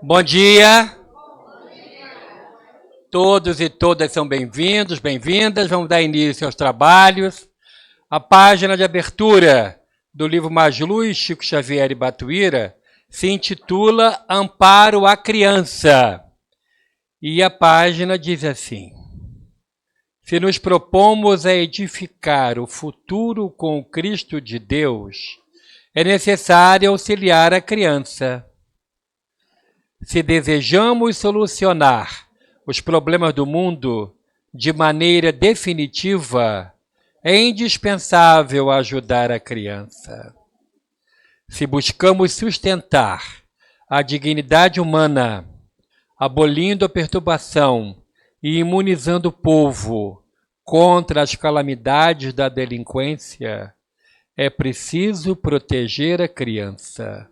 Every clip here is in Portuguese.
Bom dia. Todos e todas são bem-vindos, bem-vindas. Vamos dar início aos trabalhos. A página de abertura do livro Mais Luz, Chico Xavier e Batuíra, se intitula Amparo à Criança. E a página diz assim: se nos propomos a edificar o futuro com o Cristo de Deus, é necessário auxiliar a criança. Se desejamos solucionar os problemas do mundo de maneira definitiva, é indispensável ajudar a criança. Se buscamos sustentar a dignidade humana, abolindo a perturbação e imunizando o povo contra as calamidades da delinquência, é preciso proteger a criança.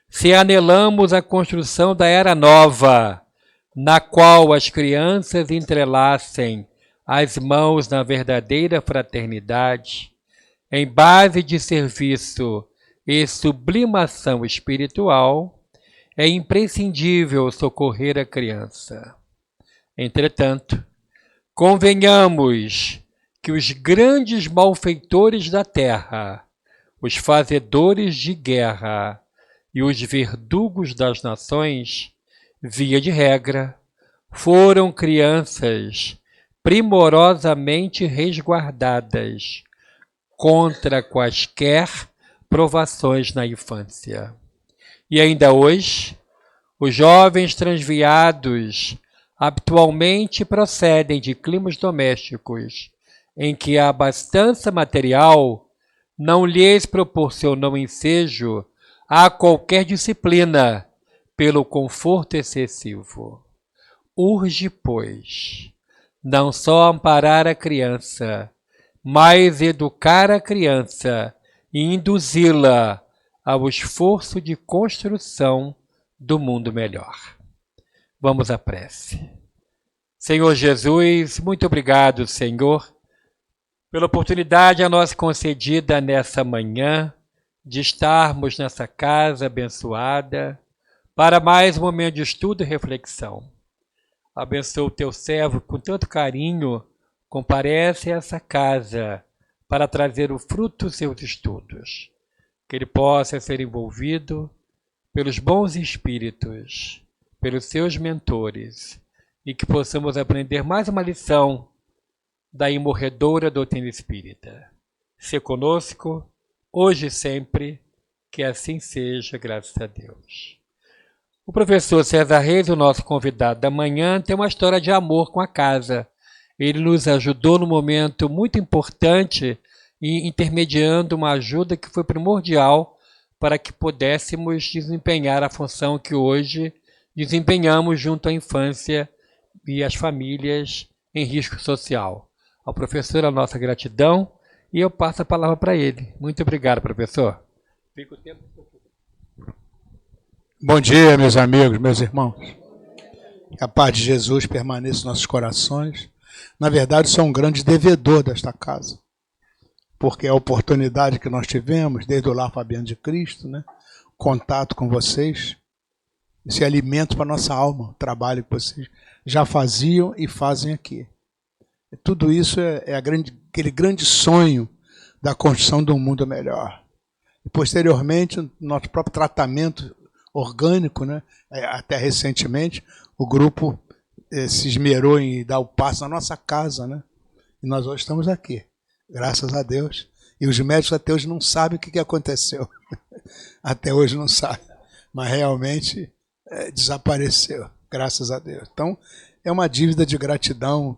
Se anelamos a construção da era nova, na qual as crianças entrelacem as mãos na verdadeira fraternidade, em base de serviço e sublimação espiritual, é imprescindível socorrer a criança. Entretanto, convenhamos que os grandes malfeitores da terra, os fazedores de guerra e os verdugos das nações, via de regra, foram crianças primorosamente resguardadas contra quaisquer provações na infância. E ainda hoje, os jovens transviados habitualmente procedem de climas domésticos em que a abastança material não lhes proporcionou ensejo a qualquer disciplina pelo conforto excessivo. Urge, pois, não só amparar a criança, mas educar a criança e induzi-la ao esforço de construção do mundo melhor. Vamos à prece. Senhor Jesus, muito obrigado, Senhor, pela oportunidade a nós concedida nessa manhã de estarmos nessa casa abençoada para mais um momento de estudo e reflexão. Abençoa o teu servo com tanto carinho, comparece a essa casa para trazer o fruto dos seus estudos. Que ele possa ser envolvido pelos bons espíritos, pelos seus mentores, e que possamos aprender mais uma lição da imorredora doutrina espírita. Se conosco, hoje e sempre, que assim seja, graças a Deus. O professor César Reis, o nosso convidado da manhã, tem uma história de amor com a casa. Ele nos ajudou num momento muito importante e intermediando uma ajuda que foi primordial para que pudéssemos desempenhar a função que hoje desempenhamos junto à infância e às famílias em risco social. Ao professor, a nossa gratidão, e eu passo a palavra para ele. Muito obrigado, professor. Fica o tempo. Bom dia, meus amigos, meus irmãos. Que a paz de Jesus permaneça em nossos corações. Na verdade, sou um grande devedor desta casa, porque a oportunidade que nós tivemos, desde o Lar Fabiano de Cristo, né, contato com vocês, esse alimento para a nossa alma, o trabalho que vocês já faziam e fazem aqui. Tudo isso é aquele grande sonho da construção de um mundo melhor. E, posteriormente, o nosso próprio tratamento orgânico, né? Até recentemente, o grupo se esmerou em dar o passo na nossa casa, né? E nós hoje estamos aqui, graças a Deus. E os médicos até hoje não sabem o que aconteceu. Até hoje não sabem. Mas realmente desapareceu, graças a Deus. Então, é uma dívida de gratidão.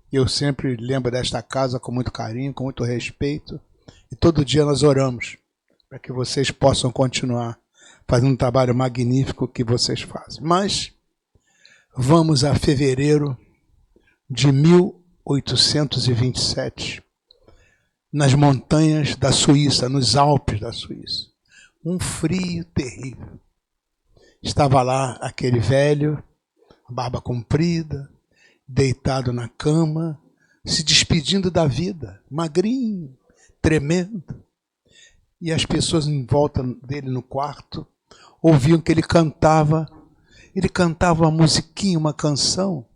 Eu sempre lembro desta casa com muito carinho, com muito respeito. E todo dia nós oramos para que vocês possam continuar fazendo um trabalho magnífico que vocês fazem. Mas vamos a fevereiro de 1827, nas montanhas da Suíça, nos Alpes da Suíça. Um frio terrível. Estava lá aquele velho, barba comprida, deitado na cama, se despedindo da vida, magrinho, tremendo. E as pessoas em volta dele no quarto ouviam que ele cantava ele cantava uma musiquinha, uma canção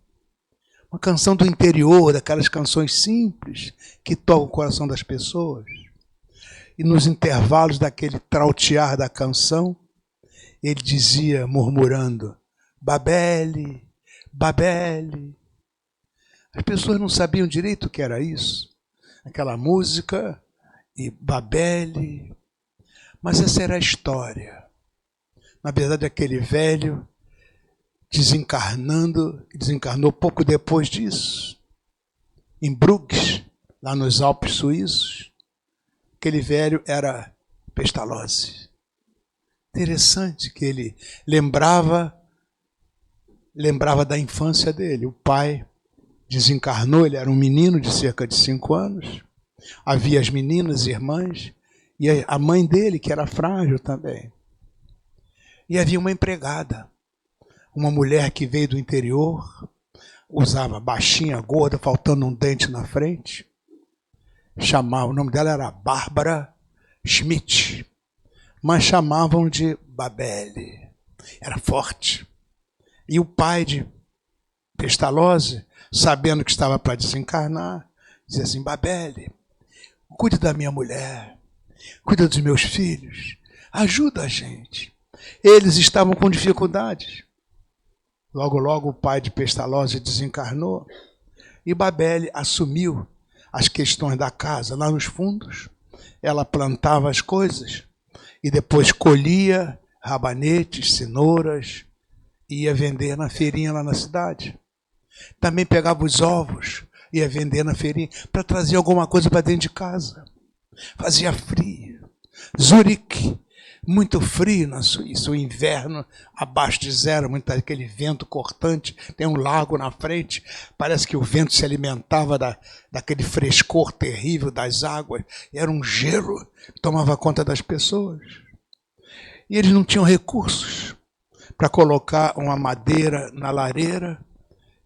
do interior, daquelas canções simples que tocam o coração das pessoas. E nos intervalos daquele trautear da canção, ele dizia, murmurando, Babele, Babele. As pessoas não sabiam direito o que era isso, aquela música e Babele. Mas essa era a história. Na verdade, aquele velho desencarnou pouco depois disso, em Bruges, lá nos Alpes suíços. Aquele velho era Pestalozzi. Interessante que ele lembrava da infância dele. O pai desencarnou, ele era um menino de cerca de 5 anos. Havia as meninas, irmãs, e a mãe dele, que era frágil também. E havia uma empregada, uma mulher que veio do interior, usava baixinha, gorda, faltando um dente na frente. O nome dela era Bárbara Schmidt, mas chamavam de Babele. Era forte. E o pai de Pestalozzi, sabendo que estava para desencarnar, dizia assim, Babele, cuide da minha mulher, cuida dos meus filhos, ajuda a gente. Eles estavam com dificuldades. Logo, logo o pai de Pestalozzi desencarnou e Babele assumiu as questões da casa lá nos fundos. Ela plantava as coisas e depois colhia rabanetes, cenouras e ia vender na feirinha lá na cidade. Também pegava os ovos e ia vender na feirinha para trazer alguma coisa para dentro de casa. Fazia frio. Zurique, muito frio na Suíça, o inverno abaixo de zero, muito aquele vento cortante, tem um lago na frente, parece que o vento se alimentava daquele frescor terrível das águas, era um gelo que tomava conta das pessoas. E eles não tinham recursos para colocar uma madeira na lareira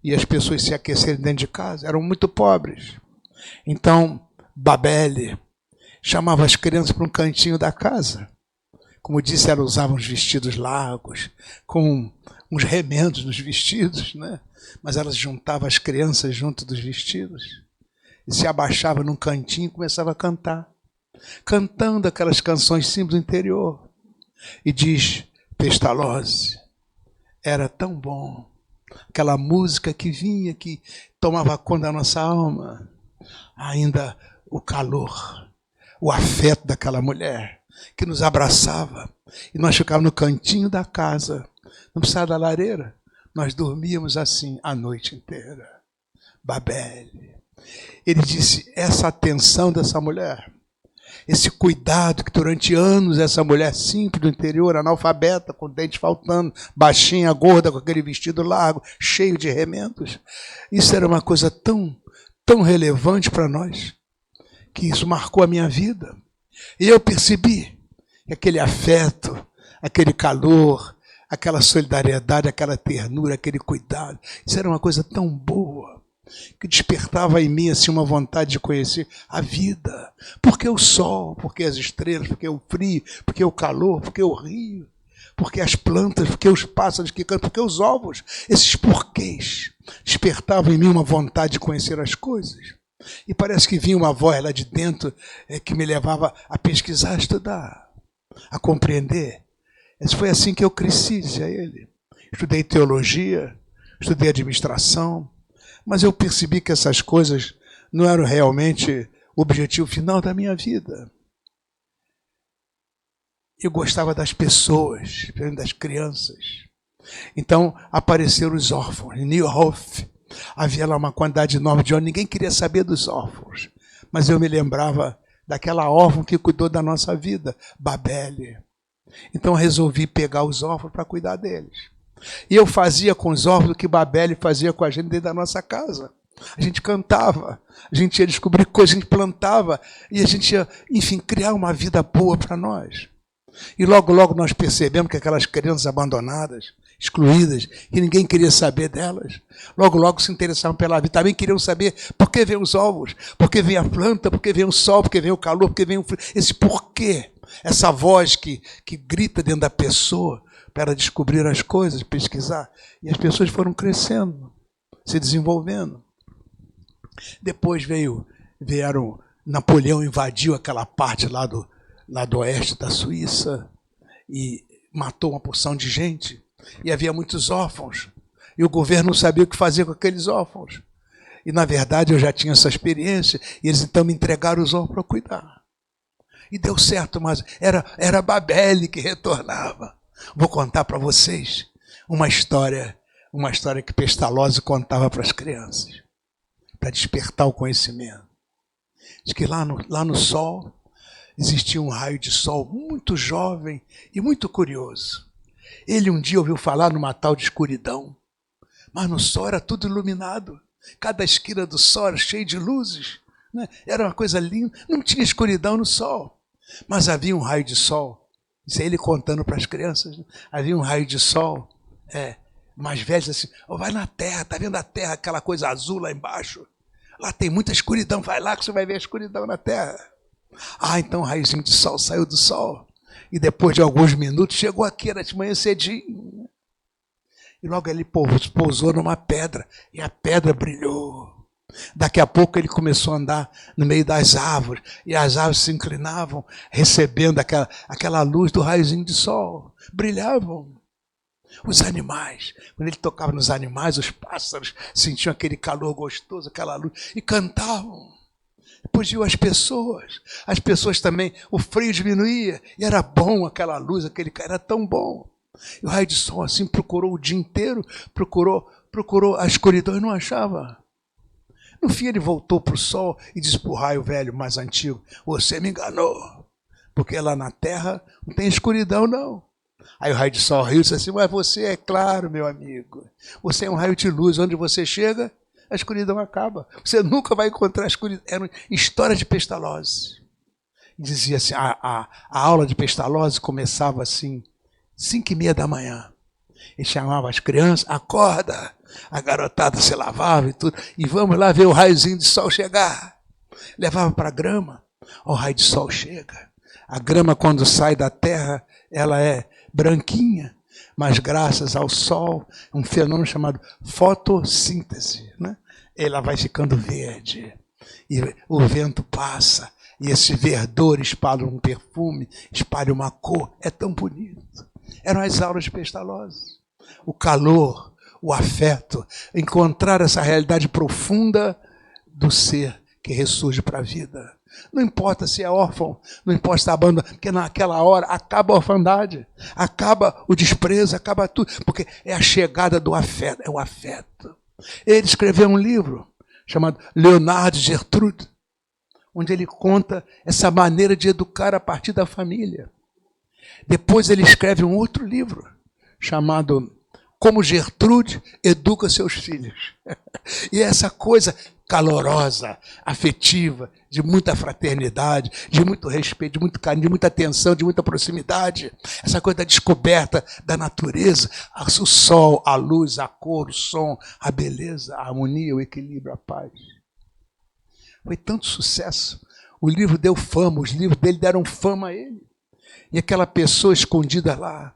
e as pessoas se aquecerem dentro de casa, eram muito pobres. Então, Babele chamava as crianças para um cantinho da casa. Como disse, ela usava uns vestidos largos, com uns remendos nos vestidos, né? Mas ela juntava as crianças junto dos vestidos e se abaixava num cantinho e começava a cantar. Cantando aquelas canções simples do interior. E diz Pestalozzi, era tão bom, aquela música que vinha, que tomava conta da nossa alma, ainda o calor, o afeto daquela mulher, que nos abraçava, e nós ficávamos no cantinho da casa, não precisava da lareira, nós dormíamos assim a noite inteira. Babele. Ele disse, essa atenção dessa mulher, esse cuidado que durante anos essa mulher simples do interior, analfabeta, com dente faltando, baixinha, gorda, com aquele vestido largo, cheio de remendos, isso era uma coisa tão, tão relevante para nós, que isso marcou a minha vida. E eu percebi que aquele afeto, aquele calor, aquela solidariedade, aquela ternura, aquele cuidado, isso era uma coisa tão boa, que despertava em mim assim, uma vontade de conhecer a vida. Porque o sol, porque as estrelas, porque o frio, porque o calor, porque o rio, porque as plantas, porque os pássaros que cantam, porque os ovos, esses porquês despertavam em mim uma vontade de conhecer as coisas. E parece que vinha uma voz lá de dentro que me levava a pesquisar, a estudar, a compreender. Foi assim que eu cresci, dizia ele. Estudei teologia, estudei administração, mas eu percebi que essas coisas não eram realmente o objetivo final da minha vida. Eu gostava das pessoas, das crianças. Então apareceram os órfãos. Em Neuhof havia lá uma quantidade enorme de órfãos. Ninguém queria saber dos órfãos. Mas eu me lembrava daquela órfã que cuidou da nossa vida, Babele. Então eu resolvi pegar os órfãos para cuidar deles. E eu fazia com os órfãos o que Babele fazia com a gente dentro da nossa casa. A gente cantava, a gente ia descobrir coisas, a gente plantava e a gente ia, enfim, criar uma vida boa para nós. E logo, logo nós percebemos que aquelas crianças abandonadas, excluídas, que ninguém queria saber delas, logo, logo se interessavam pela vida. Também queriam saber por que vem os ovos, por que vem a planta, por que vem o sol, por que vem o calor, por que vem o frio. Esse porquê, essa voz que grita dentro da pessoa, para descobrir as coisas, pesquisar. E as pessoas foram crescendo, se desenvolvendo. Depois vieram, Napoleão invadiu aquela parte lá do oeste da Suíça e matou uma porção de gente. E havia muitos órfãos. E o governo não sabia o que fazer com aqueles órfãos. E, na verdade, eu já tinha essa experiência. E eles, então, me entregaram os órfãos para cuidar. E deu certo, mas era Babele que retornava. Vou contar para vocês uma história que Pestalozzi contava para as crianças, para despertar o conhecimento. Diz que lá no sol existia um raio de sol muito jovem e muito curioso. Ele um dia ouviu falar numa tal de escuridão, mas no sol era tudo iluminado. Cada esquina do sol era cheia de luzes, né? Era uma coisa linda, não tinha escuridão no sol. Mas havia um raio de sol, isso é ele contando para as crianças, né? Havia um raio de sol, mais velhos assim, vai na terra, está vendo a terra, aquela coisa azul lá embaixo? Lá tem muita escuridão, vai lá que você vai ver a escuridão na terra. Então o raiozinho de sol saiu do sol. E depois de alguns minutos chegou aqui, era de manhã cedinho. E logo ele pousou numa pedra. E a pedra brilhou. Daqui a pouco ele começou a andar no meio das árvores. E as árvores se inclinavam, recebendo aquela luz do raiozinho de sol. Brilhavam. Os animais, quando ele tocava nos animais, os pássaros sentiam aquele calor gostoso, aquela luz, e cantavam. Depois viu as pessoas também, o frio diminuía, e era bom aquela luz, aquele cara era tão bom. E o raio de sol assim procurou o dia inteiro, procurou a escuridão e não achava. No fim ele voltou para o sol e disse para o raio velho mais antigo, você me enganou, porque lá na terra não tem escuridão não. Aí o raio de sol riu e disse assim, mas você é claro, meu amigo, você é um raio de luz, onde você chega, a escuridão acaba. Você nunca vai encontrar a escuridão. Era uma história de Pestalozzi. Dizia assim, a aula de Pestalozzi começava assim, 5h30 da manhã. Ele chamava as crianças, acorda, a garotada se lavava e tudo, e vamos lá ver o raiozinho de sol chegar. Levava para a grama, o raio de sol chega. A grama, quando sai da terra, ela é branquinha, mas graças ao sol, um fenômeno chamado fotossíntese, né? Ela vai ficando verde, e o vento passa, e esse verdor espalha um perfume, espalha uma cor, é tão bonito. Eram as aulas de Pestalozzi. O calor, o afeto, encontrar essa realidade profunda do ser que ressurge para a vida. Não importa se é órfão, não importa se é abandonado, porque naquela hora acaba a orfandade, acaba o desprezo, acaba tudo, porque é a chegada do afeto, é o afeto. Ele escreveu um livro chamado Leonardo Gertrude, onde ele conta essa maneira de educar a partir da família. Depois ele escreve um outro livro chamado Como Gertrude Educa Seus Filhos. E essa coisa calorosa, afetiva, de muita fraternidade, de muito respeito, de muito carinho, de muita atenção, de muita proximidade. Essa coisa da descoberta da natureza, o sol, a luz, a cor, o som, a beleza, a harmonia, o equilíbrio, a paz. Foi tanto sucesso. O livro deu fama, os livros dele deram fama a ele. E aquela pessoa escondida lá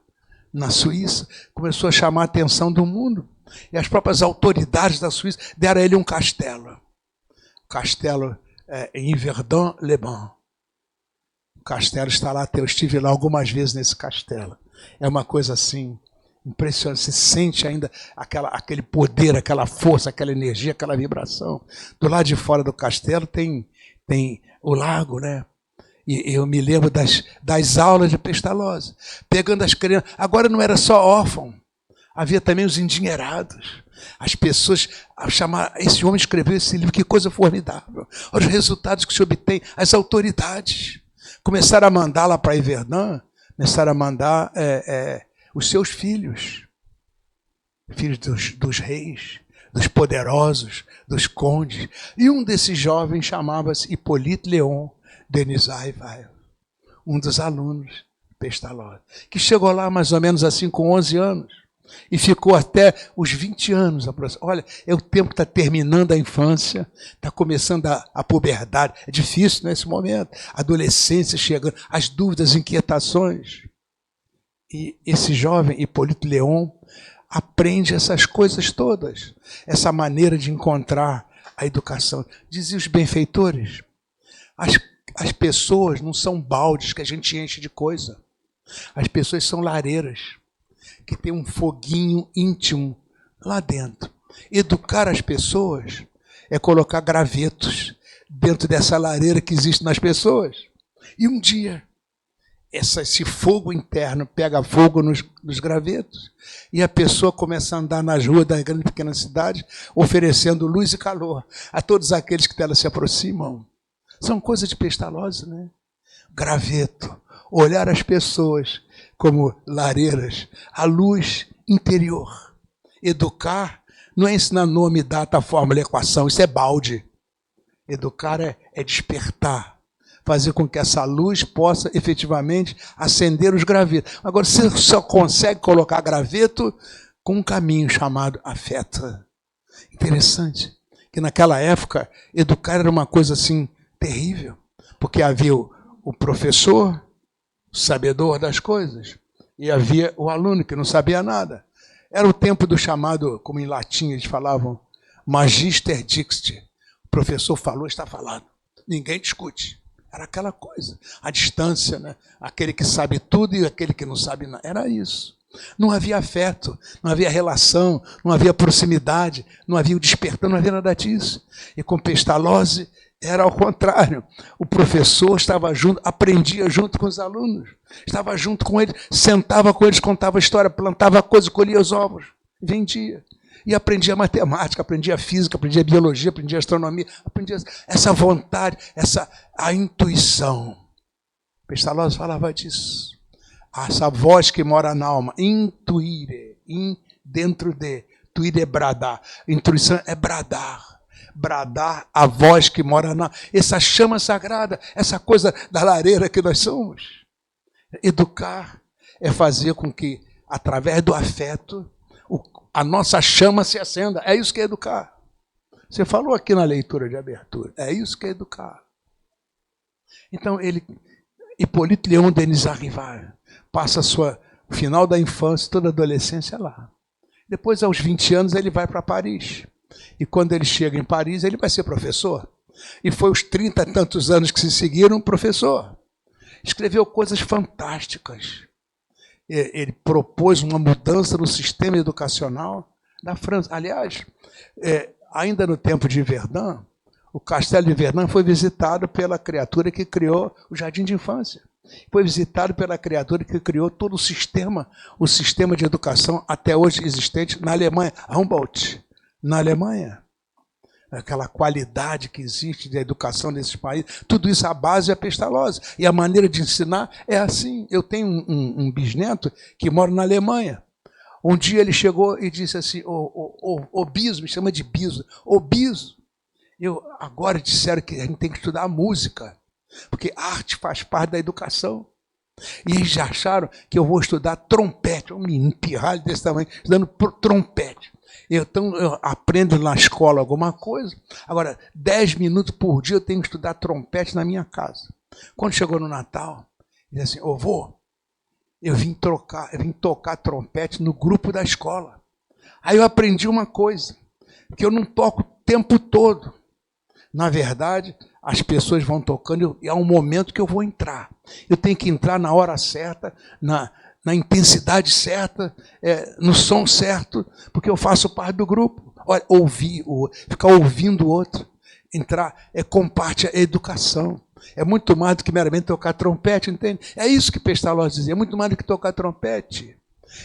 na Suíça começou a chamar a atenção do mundo. E as próprias autoridades da Suíça deram a ele um castelo. O castelo em Yverdon-les-Bains. O castelo está lá, eu estive lá algumas vezes nesse castelo. É uma coisa assim, impressionante. Você sente ainda aquele poder, aquela força, aquela energia, aquela vibração. Do lado de fora do castelo tem o lago, né? E eu me lembro das aulas de Pestalozzi, pegando as crianças. Agora não era só órfão, havia também os endinheirados. As pessoas, esse homem escreveu esse livro, que coisa formidável. Olha os resultados que se obtém. As autoridades começaram a mandar lá para Yverdon, começaram a mandar os seus filhos dos reis, dos poderosos, dos condes. E um desses jovens chamava-se Hippolyte Léon Denis Rivail, um dos alunos de Pestalozzi, que chegou lá mais ou menos assim com 11 anos e ficou até os 20 anos. Olha, é o tempo que está terminando a infância, está começando a puberdade. É difícil nesse momento, a adolescência chegando, as dúvidas, as inquietações. E esse jovem, Hipólito Leon, aprende essas coisas todas, essa maneira de encontrar a educação. Dizia os benfeitores, as pessoas não são baldes que a gente enche de coisa. As pessoas são lareiras, que tem um foguinho íntimo lá dentro. Educar as pessoas é colocar gravetos dentro dessa lareira que existe nas pessoas. E um dia, esse fogo interno pega fogo nos gravetos e a pessoa começa a andar nas ruas da grande e pequena cidade oferecendo luz e calor a todos aqueles que dela se aproximam. São coisas de Pestalozzi, né? Graveto, olhar as pessoas como lareiras, a luz interior. Educar não é ensinar nome, data, fórmula, equação, isso é balde. Educar é despertar, fazer com que essa luz possa efetivamente acender os gravetos. Agora, você só consegue colocar graveto com um caminho chamado afeto. Interessante, que naquela época, educar era uma coisa assim terrível, porque havia o professor, o sabedor das coisas, e havia o aluno que não sabia nada. Era o tempo do chamado, como em latim eles falavam, magister dixit. O professor falou, está falando. Ninguém discute. Era aquela coisa. A distância, né? Aquele que sabe tudo e aquele que não sabe nada. Era isso. Não havia afeto, não havia relação, não havia proximidade, não havia o despertar, não havia nada disso. E com Pestalozzi era ao contrário. O professor estava junto, aprendia junto com os alunos, estava junto com eles, sentava com eles, contava história, plantava coisas, colhia os ovos, vendia. E aprendia matemática, aprendia física, aprendia biologia, aprendia astronomia, aprendia essa vontade, a intuição. Pestalozzi falava disso. Essa voz que mora na alma, intuire, dentro de, tuire é bradar. Intuição é bradar. Bradar a voz que mora na... Essa chama sagrada, essa coisa da lareira que nós somos. Educar é fazer com que, através do afeto, a nossa chama se acenda. É isso que é educar. Você falou aqui na leitura de abertura. É isso que é educar. Então, Hipólito Leon Denis Arrival, passa o final da infância, toda a adolescência lá. Depois, aos 20 anos, ele vai para Paris. E quando ele chega em Paris, ele vai ser professor. E foi os 30 e tantos anos que se seguiram, professor. Escreveu coisas fantásticas. Ele propôs uma mudança no sistema educacional da França. Aliás, ainda no tempo de Verdun, o castelo de Verdun foi visitado pela criatura que criou o jardim de infância. Foi visitado pela criatura que criou todo o sistema de educação até hoje existente na Alemanha, Humboldt. Na Alemanha, aquela qualidade que existe da educação nesses países, tudo isso a base é Pestalozzi. E a maneira de ensinar é assim. Eu tenho um bisneto que mora na Alemanha. Um dia ele chegou e disse assim, o Biso, me chama de Biso, o Biso, agora disseram que a gente tem que estudar música, porque arte faz parte da educação. E eles já acharam que eu vou estudar trompete, um menino pirralho desse tamanho, estudando trompete. Então, eu aprendo na escola alguma coisa. Agora, 10 minutos por dia eu tenho que estudar trompete na minha casa. Quando chegou no Natal, ele disse assim, vô, eu vim tocar trompete no grupo da escola. Aí eu aprendi uma coisa, que eu não toco o tempo todo. Na verdade, as pessoas vão tocando e há um momento que eu vou entrar. Eu tenho que entrar na hora certa, na intensidade certa, no som certo, porque eu faço parte do grupo. Olha, ficar ouvindo o outro, entrar, comparte a educação. É muito mais do que meramente tocar trompete, entende? É isso que Pestalozzi dizia, é muito mais do que tocar trompete.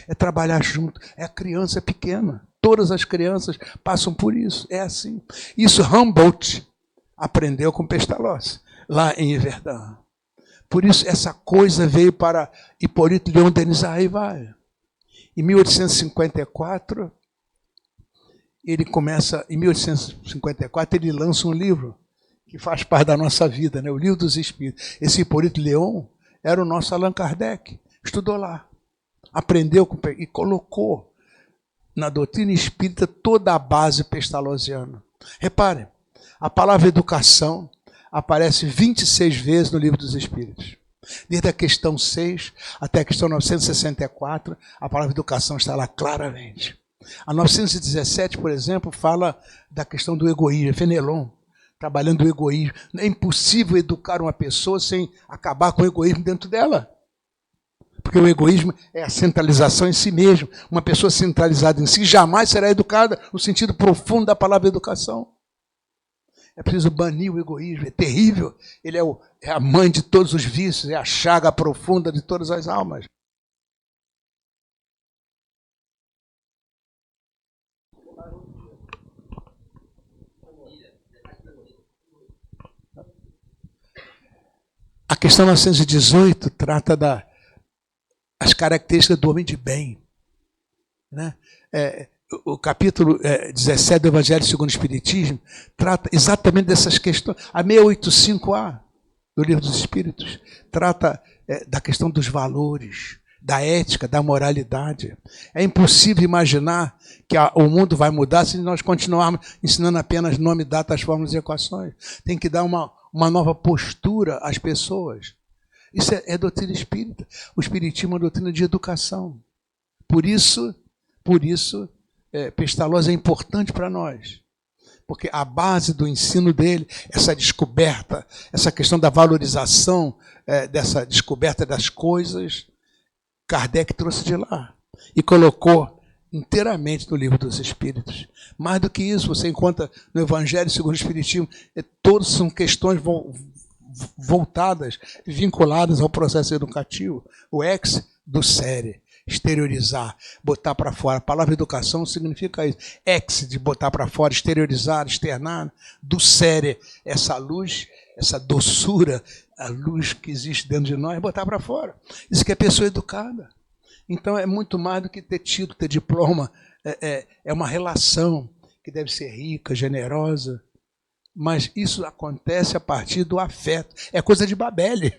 É trabalhar junto, é a criança pequena. Todas as crianças passam por isso, é assim. Isso Humboldt aprendeu com Pestalozzi, lá em Verdun. Por isso, essa coisa veio para Hipólito Leon Denis Arrival. Em 1854, em 1854, ele lança um livro que faz parte da nossa vida, né? O Livro dos Espíritos. Esse Hipólito Leon era o nosso Allan Kardec. Estudou lá, aprendeu e colocou na doutrina espírita toda a base pestalozziana. Reparem, a palavra educação aparece 26 vezes no Livro dos Espíritos. Desde a questão 6 até a questão 964, a palavra educação está lá claramente. A 917, por exemplo, fala da questão do egoísmo, Fenelon, trabalhando o egoísmo. É impossível educar uma pessoa sem acabar com o egoísmo dentro dela. Porque o egoísmo é a centralização em si mesmo. Uma pessoa centralizada em si jamais será educada no sentido profundo da palavra educação. É preciso banir o egoísmo, é terrível. Ele é a mãe de todos os vícios, é a chaga profunda de todas as almas. A questão 918 trata das características do homem de bem. Né? O capítulo 17 do Evangelho segundo o Espiritismo trata exatamente dessas questões. A 685A do Livro dos Espíritos trata da questão dos valores, da ética, da moralidade. É impossível imaginar que o mundo vai mudar se nós continuarmos ensinando apenas nome, datas, fórmulas e equações. Tem que dar uma nova postura às pessoas. Isso é doutrina espírita. O espiritismo é uma doutrina de educação. Por isso Pestalozzi é importante para nós. Porque a base do ensino dele, essa descoberta, essa questão da valorização, dessa descoberta das coisas, Kardec trouxe de lá e colocou inteiramente no Livro dos Espíritos. Mais do que isso, você encontra no Evangelho segundo o Espiritismo, todas são questões voltadas, vinculadas ao processo educativo. O ex do sere, exteriorizar, botar para fora. A palavra educação significa isso. Ex, de botar para fora, exteriorizar, externar. Do sere, essa luz, essa doçura, a luz que existe dentro de nós, botar para fora. Isso que é pessoa educada. Então é muito mais do que ter título, ter diploma. É uma relação que deve ser rica, generosa. Mas isso acontece a partir do afeto. É coisa de Babele.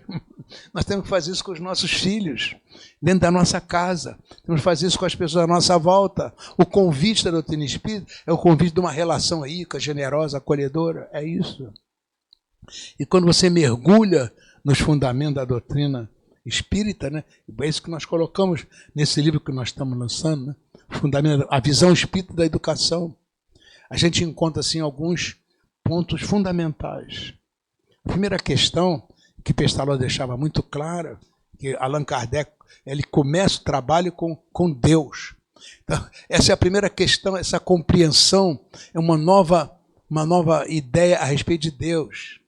Nós temos que fazer isso com os nossos filhos, dentro da nossa casa. Temos que fazer isso com as pessoas à nossa volta. O convite da doutrina espírita é o convite de uma relação rica, generosa, acolhedora. É isso. E quando você mergulha nos fundamentos da doutrina espírita, né? É isso que nós colocamos nesse livro que nós estamos lançando, né? A visão espírita da educação. A gente encontra assim alguns pontos fundamentais. A primeira questão que Pestalozzi deixava muito clara, que Allan Kardec ele começa o trabalho com Deus. Então, essa é a primeira questão, essa compreensão é uma nova ideia a respeito de Deus.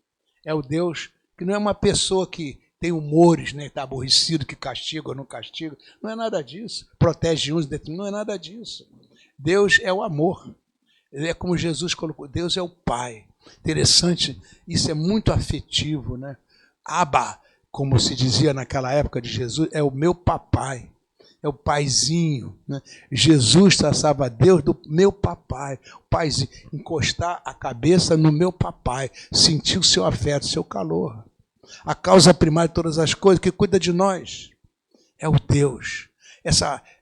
É o Deus que não é uma pessoa que tem humores, né, está aborrecido, que castiga ou não castiga. Não é nada disso. Protege uns, não é nada disso. Deus é o amor. É como Jesus colocou, Deus é o Pai. Interessante, isso é muito afetivo, né? Abba, como se dizia naquela época de Jesus, é o meu papai, é o paizinho, né? Jesus traçava Deus do meu papai, o paizinho, encostar a cabeça no meu papai, sentir o seu afeto, o seu calor. A causa primária de todas as coisas, que cuida de nós, é o Deus.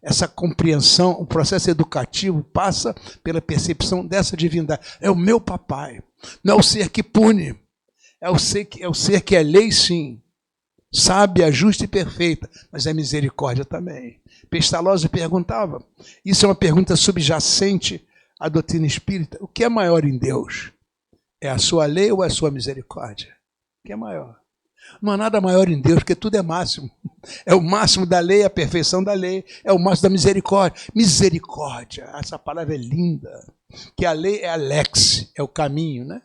Essa compreensão, o processo educativo passa pela percepção dessa divindade. É o meu papai. Não é o ser que pune. É o ser que é lei, sim. Sábia, justa e perfeita. Mas é misericórdia também. Pestalozzi perguntava. Isso é uma pergunta subjacente à doutrina espírita. O que é maior em Deus? É a sua lei ou é a sua misericórdia? O que é maior? Não há nada maior em Deus, porque tudo é máximo. É o máximo da lei, a perfeição da lei. É o máximo da misericórdia. Misericórdia, essa palavra é linda. Que a lei é a lex, é o caminho, né?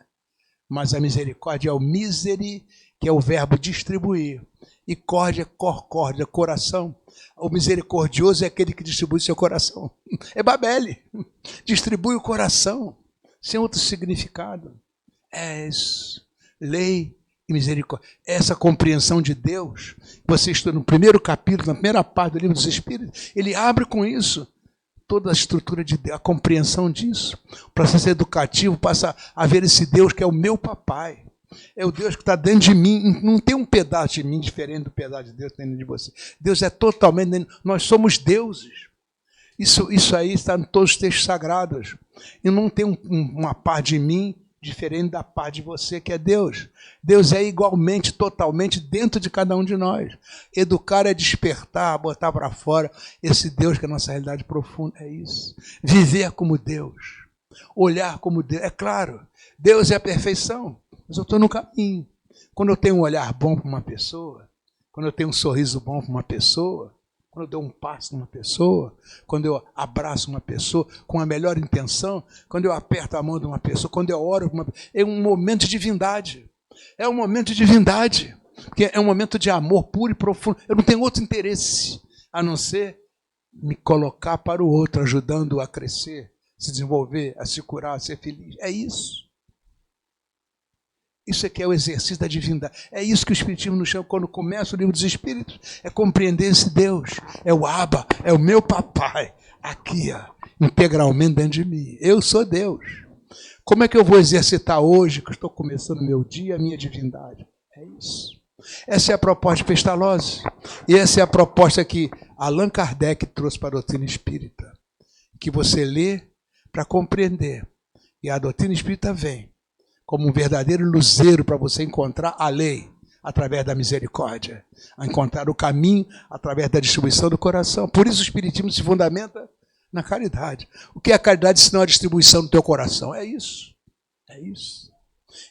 Mas a misericórdia é o miseri, que é o verbo distribuir. E córdia, corcórdia, coração. O misericordioso é aquele que distribui seu coração. É Babele. Distribui o coração. Sem outro significado. É isso. Lei e misericórdia. Essa compreensão de Deus, você estuda no primeiro capítulo, na primeira parte do Livro dos Espíritos, ele abre com isso toda a estrutura de Deus, a compreensão disso. O processo educativo passa a ver esse Deus que é o meu papai. É o Deus que está dentro de mim. Não tem um pedaço de mim diferente do pedaço de Deus dentro de você. Deus é totalmente dentro. Nós somos deuses. Isso aí está em todos os textos sagrados. E não tem uma parte de mim diferente da parte de você, que é Deus. Deus é igualmente, totalmente dentro de cada um de nós. Educar é despertar, botar para fora esse Deus que é a nossa realidade profunda. É isso. Viver como Deus. Olhar como Deus. É claro, Deus é a perfeição, mas eu estou no caminho. Quando eu tenho um olhar bom para uma pessoa, quando eu tenho um sorriso bom para uma pessoa, quando eu dou um passo numa pessoa, quando eu abraço uma pessoa com a melhor intenção, quando eu aperto a mão de uma pessoa, quando eu oro por uma pessoa, é um momento de divindade. É um momento de divindade, porque é um momento de amor puro e profundo. Eu não tenho outro interesse a não ser me colocar para o outro, ajudando-o a crescer, se desenvolver, a se curar, a ser feliz. É isso. Isso é que é o exercício da divindade. É isso que o Espiritismo nos chama quando começa o livro dos Espíritos. É compreender esse Deus. É o Abba, é o meu papai. Aqui, ó, integralmente dentro de mim. Eu sou Deus. Como é que eu vou exercitar hoje, que eu estou começando o meu dia, a minha divindade? É isso. Essa é a proposta de Pestalozzi. E essa é a proposta que Allan Kardec trouxe para a doutrina espírita. Que você lê para compreender. E a doutrina espírita vem como um verdadeiro luzeiro para você encontrar a lei através da misericórdia, a encontrar o caminho através da distribuição do coração. Por isso o Espiritismo se fundamenta na caridade. O que é a caridade senão a distribuição do teu coração? É isso. É isso.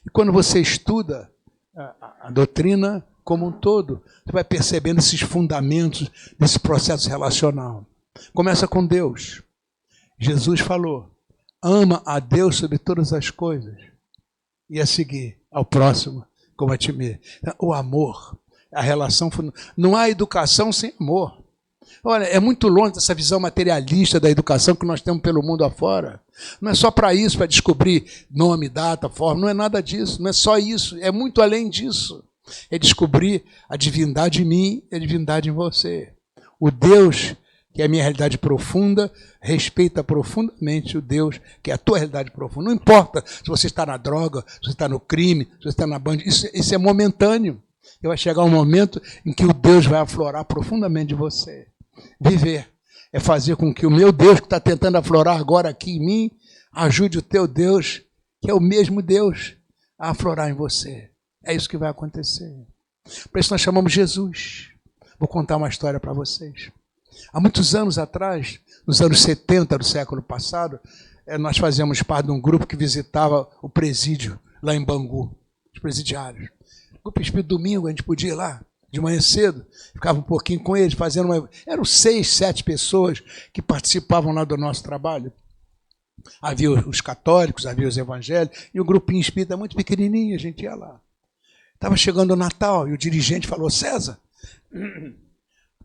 E quando você estuda a doutrina como um todo, você vai percebendo esses fundamentos desse processo relacional. Começa com Deus. Jesus falou, ama a Deus sobre todas as coisas. E a seguir ao próximo, como a ti mesmo. O amor, a relação. Não há educação sem amor. Olha, é muito longe dessa visão materialista da educação que nós temos pelo mundo afora. Não é só para isso, para descobrir nome, data, forma. Não é nada disso, não é só isso. É muito além disso. É descobrir a divindade em mim e a divindade em você. O Deus que é a minha realidade profunda, respeita profundamente o Deus, que é a tua realidade profunda. Não importa se você está na droga, se você está no crime, se você está na banda, isso é momentâneo. E vai chegar um momento em que o Deus vai aflorar profundamente de você. Viver é fazer com que o meu Deus, que está tentando aflorar agora aqui em mim, ajude o teu Deus, que é o mesmo Deus, a aflorar em você. É isso que vai acontecer. Por isso nós chamamos Jesus. Vou contar uma história para vocês. Há muitos anos atrás, nos anos 70 do século passado, nós fazíamos parte de um grupo que visitava o presídio, lá em Bangu, os presidiários. Grupo Espírito Domingo, a gente podia ir lá, de manhã cedo, ficava um pouquinho com eles, fazendo uma... Eram 6, 7 pessoas que participavam lá do nosso trabalho. Havia os católicos, havia os evangélicos, e o grupinho espírita muito pequenininho, a gente ia lá. Estava chegando o Natal, e o dirigente falou, César...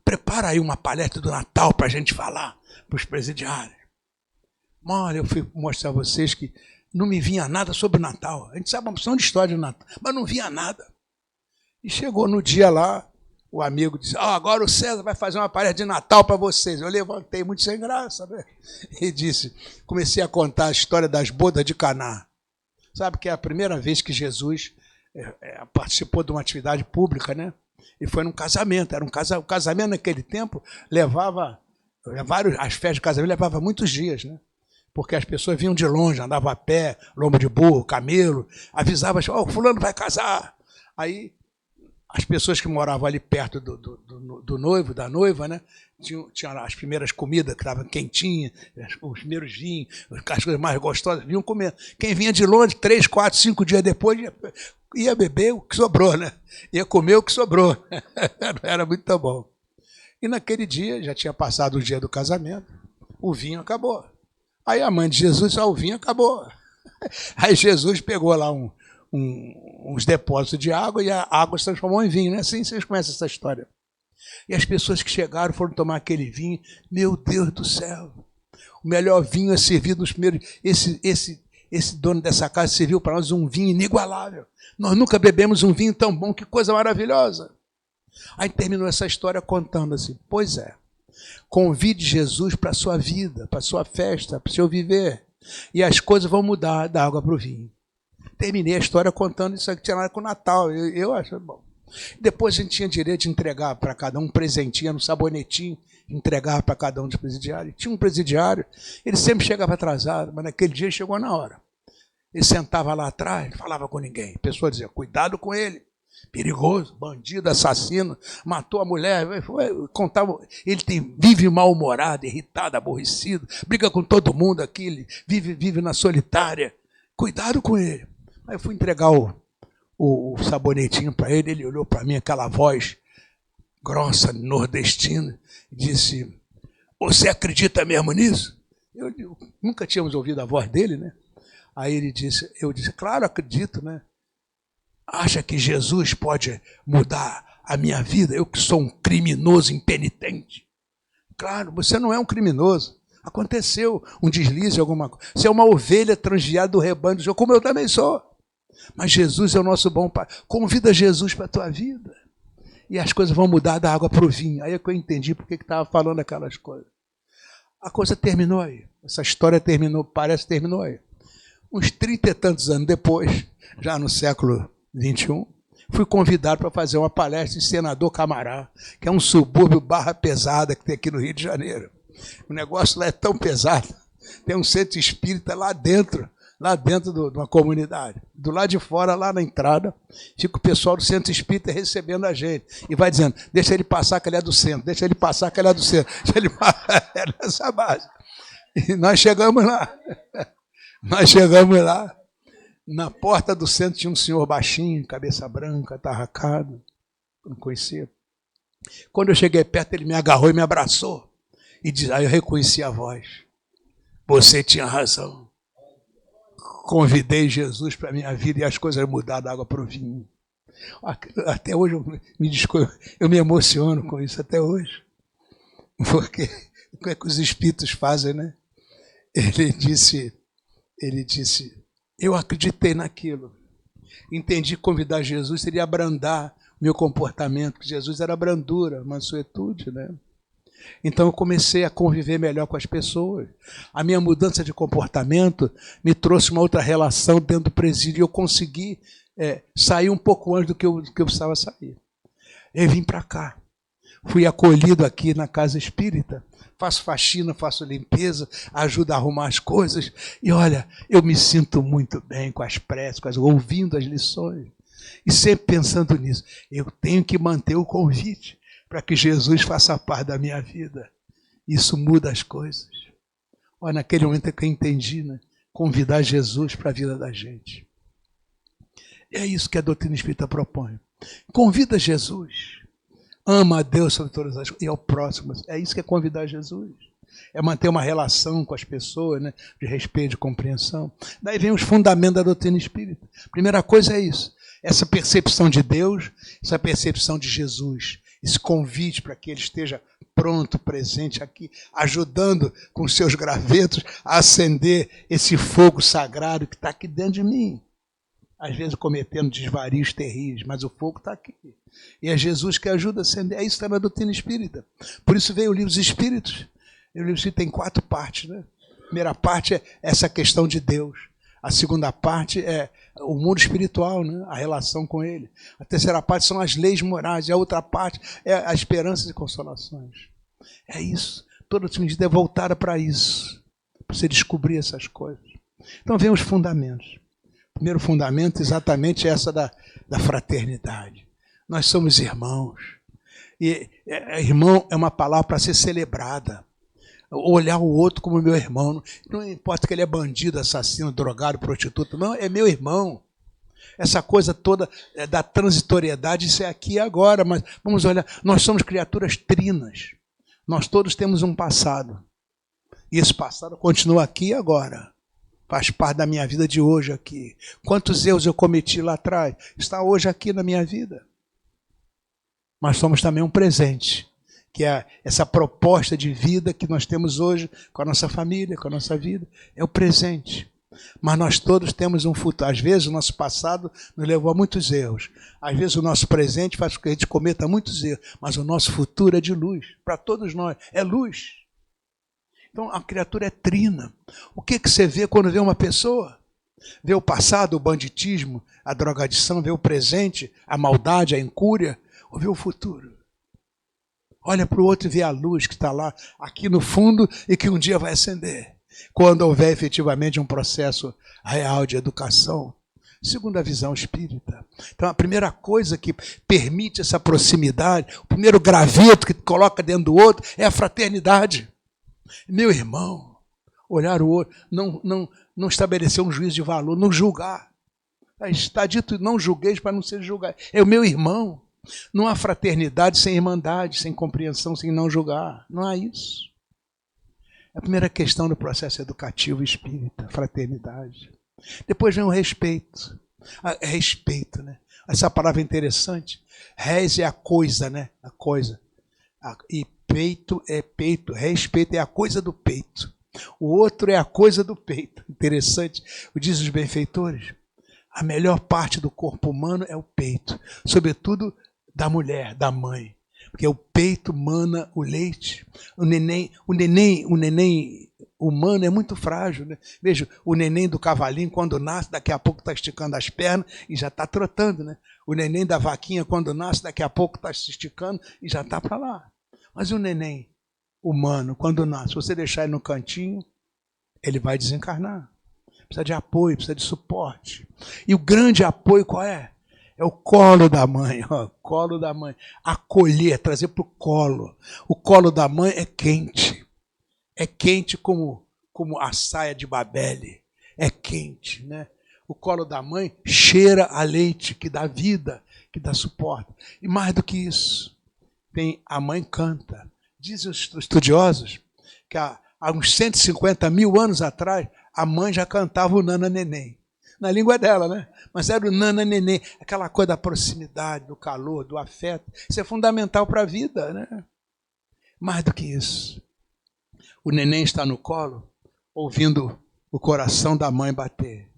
prepara aí uma palestra do Natal para a gente falar para os presidiários. Olha, eu fui mostrar a vocês que não me vinha nada sobre o Natal. A gente sabe uma opção de história do Natal, mas não vinha nada. E chegou no dia lá, o amigo disse, agora o César vai fazer uma palestra de Natal para vocês. Eu levantei muito sem graça, né? E disse, comecei a contar a história das bodas de Caná. Sabe que é a primeira vez que Jesus participou de uma atividade pública, né? E foi num casamento. O casamento naquele tempo as festas de casamento levavam muitos dias, né? Porque as pessoas vinham de longe, andavam a pé, lombo de burro, camelo, avisavam, fulano vai casar. Aí as pessoas que moravam ali perto do noivo, da noiva, né? Tinham as primeiras comidas que estavam quentinhas, os primeiros vinhos, as coisas mais gostosas, vinham comer. Quem vinha de longe, 3, 4, 5 dias depois, ia beber o que sobrou, né? Ia comer o que sobrou. Era muito bom. E naquele dia, já tinha passado o dia do casamento, o vinho acabou. Aí a mãe de Jesus disse, o vinho acabou. Aí Jesus pegou lá uns depósitos de água e a água se transformou em vinho. Não é assim? Vocês conhecem essa história. E as pessoas que chegaram foram tomar aquele vinho. Meu Deus do céu! O melhor vinho é servido nos primeiros... Esse dono dessa casa serviu para nós um vinho inigualável. Nós nunca bebemos um vinho tão bom, que coisa maravilhosa. Aí terminou essa história contando assim, pois é, convide Jesus para a sua vida, para a sua festa, para o seu viver, e as coisas vão mudar da água para o vinho. Terminei a história contando isso aqui, tinha nada com o Natal, eu acho bom. Depois a gente tinha direito de entregar para cada um presentinho, um sabonetinho, entregar para cada um dos presidiários. Tinha um presidiário, ele sempre chegava atrasado, mas naquele dia ele chegou na hora. Ele sentava lá atrás, não falava com ninguém. A pessoa dizia, cuidado com ele. Perigoso, bandido, assassino, matou a mulher, contava, ele vive mal-humorado, irritado, aborrecido, briga com todo mundo aqui, ele vive na solitária. Cuidado com ele. Aí eu fui entregar o sabonetinho para ele, ele olhou para mim, aquela voz grossa, nordestina, e disse, você acredita mesmo nisso? Eu nunca tínhamos ouvido a voz dele, né? Aí eu disse, claro, acredito, né? Acha que Jesus pode mudar a minha vida? Eu que sou um criminoso impenitente. Claro, você não é um criminoso. Aconteceu um deslize, alguma coisa. Você é uma ovelha transviada do rebanho do Senhor, como eu também sou. Mas Jesus é o nosso bom Pai. Convida Jesus para a tua vida. E as coisas vão mudar da água para o vinho. Aí é que eu entendi porque estava falando aquelas coisas. A coisa terminou aí. Essa história terminou, parece que terminou aí. Uns 30 e tantos anos depois, já no século 21, fui convidado para fazer uma palestra em Senador Camará, que é um subúrbio barra pesada que tem aqui no Rio de Janeiro. O negócio lá é tão pesado, tem um centro espírita lá dentro de uma comunidade. Do lado de fora, lá na entrada, fica o pessoal do centro espírita recebendo a gente. E vai dizendo, deixa ele passar que ele é do centro, deixa ele passar que ele é do centro. Deixa ele passar, é nessa base. E nós chegamos lá. Na porta do centro tinha um senhor baixinho, cabeça branca, atarracado, não conhecia. Quando eu cheguei perto, ele me agarrou e me abraçou. E aí eu reconheci a voz. Você tinha razão. Convidei Jesus para a minha vida e as coisas mudaram da água para o vinho. Até hoje eu me emociono com isso, até hoje. Porque o que é que os espíritos fazem, né? Ele disse, eu acreditei naquilo. Entendi que convidar Jesus seria abrandar meu comportamento, que Jesus era brandura, mansuetude, né? Então eu comecei a conviver melhor com as pessoas. A minha mudança de comportamento me trouxe uma outra relação dentro do presídio e eu consegui sair um pouco antes do que eu precisava sair. Eu vim para cá. Fui acolhido aqui na casa espírita. Faço faxina, faço limpeza, ajudo a arrumar as coisas. E olha, eu me sinto muito bem com as preces, ouvindo as lições. E sempre pensando nisso. Eu tenho que manter o convite para que Jesus faça parte da minha vida. Isso muda as coisas. Olha, naquele momento é que eu entendi, né? Convidar Jesus para a vida da gente. E é isso que a doutrina espírita propõe. Convida Jesus. Ama a Deus sobre todas as coisas e ao próximo. É isso que é convidar Jesus. É manter uma relação com as pessoas, né? De respeito, de compreensão. Daí vem os fundamentos da doutrina espírita. Primeira coisa é isso. Essa percepção de Deus, essa percepção de Jesus. Esse convite para que ele esteja pronto, presente aqui, ajudando com seus gravetos a acender esse fogo sagrado que está aqui dentro de mim. Às vezes cometendo desvarios terríveis, mas o fogo está aqui. E é Jesus que ajuda a acender. É isso que está na doutrina espírita. Por isso veio o livro dos Espíritos. O livro espírita tem 4 partes, né? A primeira parte é essa questão de Deus. A segunda parte é o mundo espiritual, né? A relação com ele. A terceira parte são as leis morais. E a outra parte é a esperança e consolações. É isso. Toda a doutrina é voltada para isso. Para você descobrir essas coisas. Então vem os fundamentos. O primeiro fundamento exatamente é essa da fraternidade. Nós somos irmãos. E irmão é uma palavra para ser celebrada. Olhar o outro como meu irmão. Não importa que ele é bandido, assassino, drogado, prostituta. Não, é meu irmão. Essa coisa toda da transitoriedade, isso é aqui e agora. Mas vamos olhar, nós somos criaturas trinas. Nós todos temos um passado. E esse passado continua aqui e agora. Faz parte da minha vida de hoje aqui. Quantos erros eu cometi lá atrás? Está hoje aqui na minha vida. Mas somos também um presente, que é essa proposta de vida que nós temos hoje com a nossa família, com a nossa vida. É o presente. Mas nós todos temos um futuro. Às vezes o nosso passado nos levou a muitos erros. Às vezes o nosso presente faz com que a gente cometa muitos erros. Mas o nosso futuro é de luz. Para todos nós, é luz. Então, a criatura é trina. O que você vê quando vê uma pessoa? Vê o passado, o banditismo, a drogadição, vê o presente, a maldade, a incúria, ou vê o futuro? Olha para o outro e vê a luz que está lá, aqui no fundo, e que um dia vai acender. quando houver efetivamente um processo real de educação, segundo a visão espírita. Então, a primeira coisa que permite essa proximidade, o primeiro graveto que coloca dentro do outro é a fraternidade. Meu irmão, olhar o outro, não estabelecer um juízo de valor, não julgar. Está dito, não julgueis para não ser julgado. É o meu irmão. Não há fraternidade sem irmandade, sem compreensão, sem não julgar. Não há isso. É a primeira questão do processo educativo espírita, fraternidade. Depois vem o respeito. Respeito, né? Essa palavra é interessante. Res é a coisa, né? A coisa. E peito é peito. Respeito é a coisa do peito. O outro é a coisa do peito. Interessante. O diz os benfeitores. A melhor parte do corpo humano é o peito. Sobretudo da mulher, da mãe. Porque o peito mana o leite. O neném humano é muito frágil, né? Veja, o neném do cavalinho, quando nasce, daqui a pouco está esticando as pernas e já está trotando, né? O neném da vaquinha, quando nasce, daqui a pouco está se esticando e já está para lá. Mas o neném humano, quando nasce, se você deixar ele no cantinho, ele vai desencarnar. Precisa de apoio, precisa de suporte. E o grande apoio qual é? É o colo da mãe, ó, colo da mãe. Acolher, trazer para o colo. O colo da mãe é quente. É quente como a saia de Babele. É quente, né? O colo da mãe cheira a leite, que dá vida, que dá suporte. E mais do que isso, a mãe canta. Dizem os estudiosos que há uns 150 mil anos atrás, a mãe já cantava o Nana Neném. Na língua dela, né? Mas era o Nana Neném, aquela coisa da proximidade, do calor, do afeto. Isso é fundamental para a vida, né? Mais do que isso. O neném está no colo, ouvindo o coração da mãe bater.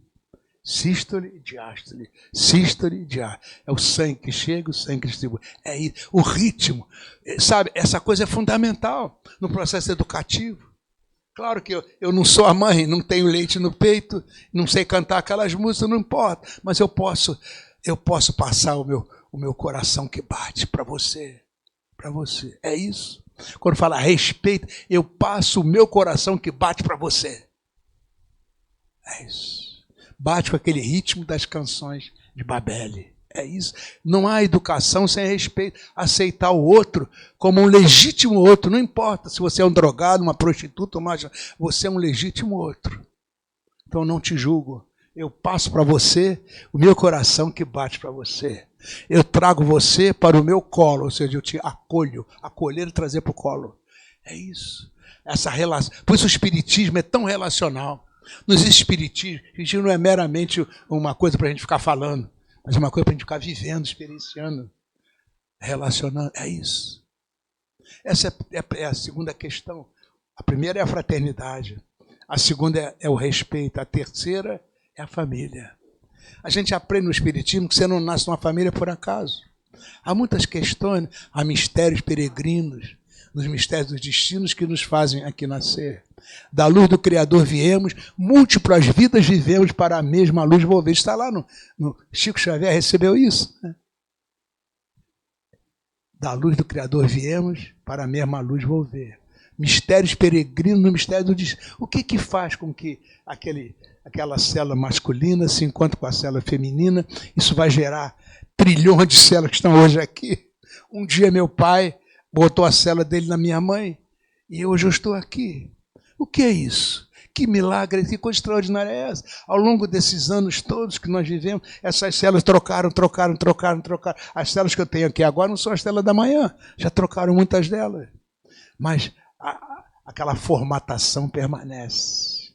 Sístole e diástole, sístole e diástole. É o sangue que chega, o sangue que distribui. É isso. O ritmo, sabe? Essa coisa é fundamental no processo educativo. Claro que eu não sou a mãe, não tenho leite no peito, não sei cantar aquelas músicas, não importa. Mas eu posso passar o meu coração que bate para você. Para você. É isso. Quando fala respeito, eu passo o meu coração que bate para você. É isso. Bate com aquele ritmo das canções de Babele. É isso. Não há educação sem respeito. Aceitar o outro como um legítimo outro. Não importa se você é um drogado, uma prostituta, você é um legítimo outro. Então eu não te julgo. Eu passo para você o meu coração que bate para você. Eu trago você para o meu colo, ou seja, eu te acolho. Acolher e trazer para o colo. É isso. Essa relação. Por isso o espiritismo é tão relacional. Não existe espiritismo. O espiritismo não é meramente uma coisa para a gente ficar falando. Mas é uma coisa para a gente ficar vivendo, experienciando, relacionando. É isso. Essa é a segunda questão. A primeira é a fraternidade. A segunda é o respeito. A terceira é a família. A gente aprende no espiritismo que você não nasce numa família por acaso. Há muitas questões, há mistérios peregrinos, nos mistérios dos destinos que nos fazem aqui nascer. Da luz do Criador viemos, múltiplas vidas vivemos para a mesma luz volver. Está lá no Chico Xavier, recebeu isso, né? Da luz do Criador viemos, para a mesma luz volver. Mistérios peregrinos no mistério do destino. O que faz com que aquela célula masculina se encontre com a célula feminina? Isso vai gerar trilhões de células que estão hoje aqui. Um dia meu pai botou a célula dele na minha mãe e hoje eu estou aqui. O que é isso? Que milagre, que coisa extraordinária é essa? Ao longo desses anos todos que nós vivemos, essas células trocaram. As células que eu tenho aqui agora não são as células da manhã, já trocaram muitas delas. Mas aquela formatação permanece.